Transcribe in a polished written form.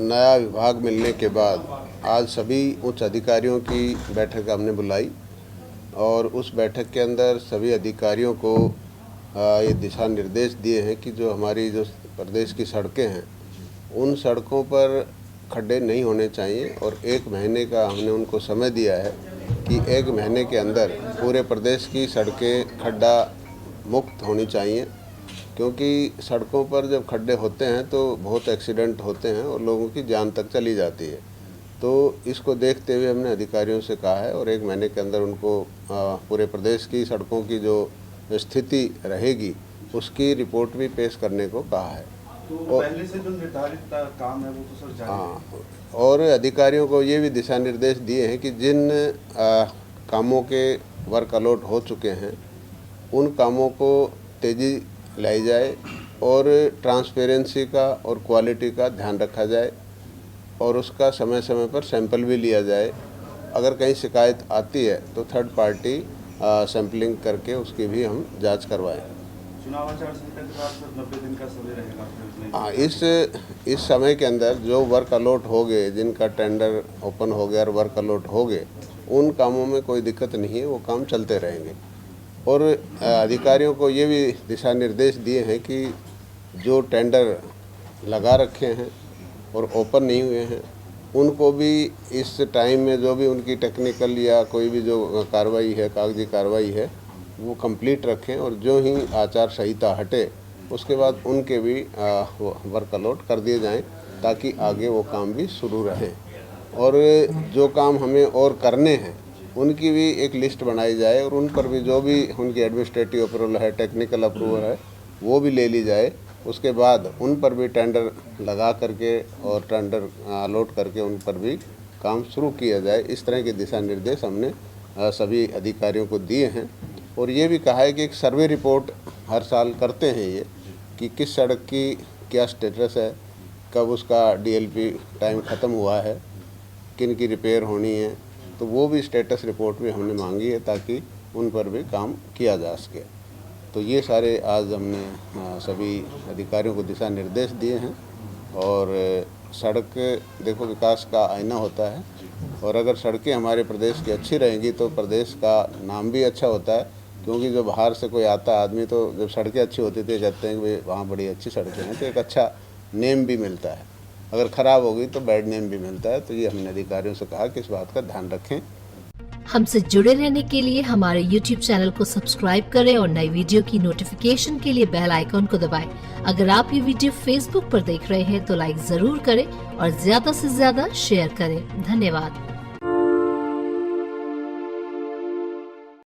नया विभाग मिलने के बाद आज सभी उच्च अधिकारियों की बैठक हमने बुलाई और उस बैठक के अंदर सभी अधिकारियों को ये दिशा निर्देश दिए हैं कि जो हमारी जो प्रदेश की सड़कें हैं उन सड़कों पर खड्डे नहीं होने चाहिए और 1 महीने का हमने उनको समय दिया है कि 1 महीने के अंदर पूरे प्रदेश की सड़कें खड्डा मुक्त होनी चाहिए, क्योंकि सड़कों पर जब खड्डे होते हैं तो बहुत एक्सीडेंट होते हैं और लोगों की जान तक चली जाती है। तो इसको देखते हुए हमने अधिकारियों से कहा है और 1 महीने के अंदर उनको पूरे प्रदेश की सड़कों की जो स्थिति रहेगी उसकी रिपोर्ट भी पेश करने को कहा है। तो पहले से जो निर्धारित काम है वो तो सर जारी है। और अधिकारियों को ये भी दिशा निर्देश दिए हैं कि जिन कामों के वर्क अलॉट हो चुके हैं उन कामों को तेज़ी लाई जाए और ट्रांसपेरेंसी का और क्वालिटी का ध्यान रखा जाए और उसका समय समय पर सैंपल भी लिया जाए। अगर कहीं शिकायत आती है तो थर्ड पार्टी सैंपलिंग करके उसकी भी हम जांच करवाएं। चुनाव आचार संहिता के बाद 90 दिन का समय रहेगा। हाँ, इस समय के अंदर जो वर्क अलॉट हो गए, जिनका टेंडर ओपन हो गया और वर्क अलॉट हो गए, उन कामों में कोई दिक्कत नहीं है, वो काम चलते रहेंगे। और अधिकारियों को ये भी दिशा निर्देश दिए हैं कि जो टेंडर लगा रखे हैं और ओपन नहीं हुए हैं उनको भी इस टाइम में जो भी उनकी टेक्निकल या कोई भी जो कार्रवाई है, कागजी कार्रवाई है, वो कंप्लीट रखें और जो ही आचार संहिता हटे उसके बाद उनके भी वर्क अलॉट कर दिए जाएं ताकि आगे वो काम भी शुरू रहे। और जो काम हमें और करने हैं उनकी भी एक लिस्ट बनाई जाए और उन पर भी जो भी उनकी एडमिनिस्ट्रेटिव अप्रूवल है, टेक्निकल अप्रूवल है, वो भी ले ली जाए। उसके बाद उन पर भी टेंडर लगा करके और टेंडर अलॉट करके उन पर भी काम शुरू किया जाए। इस तरह के दिशा निर्देश हमने सभी अधिकारियों को दिए हैं और ये भी कहा है कि एक सर्वे रिपोर्ट हर साल करते हैं ये कि किस सड़क की क्या स्टेटस है, कब उसका DLP टाइम ख़त्म हुआ है, किन की रिपेयर होनी है, तो वो भी स्टेटस रिपोर्ट भी हमने मांगी है ताकि उन पर भी काम किया जा सके। तो ये सारे आज हमने सभी अधिकारियों को दिशा निर्देश दिए हैं। और सड़क देखो विकास का आईना होता है और अगर सड़कें हमारे प्रदेश की अच्छी रहेंगी तो प्रदेश का नाम भी अच्छा होता है, क्योंकि जो बाहर से कोई आता है आदमी तो जब सड़कें अच्छी होती थी कहते हैं कि वहाँ बड़ी अच्छी सड़कें हैं, तो एक अच्छा नेम भी मिलता है। अगर ख़राब होगी तो बैड नेम भी मिलता है। तो ये हमने अधिकारियों से कहा कि इस बात का ध्यान रखें। हमसे जुड़े रहने के लिए हमारे YouTube चैनल को सब्सक्राइब करें और नई वीडियो की नोटिफिकेशन के लिए बेल आइकॉन को दबाएं। अगर आप ये वीडियो Facebook पर देख रहे हैं तो लाइक जरूर करें और ज्यादा से ज्यादा शेयर करें। धन्यवाद।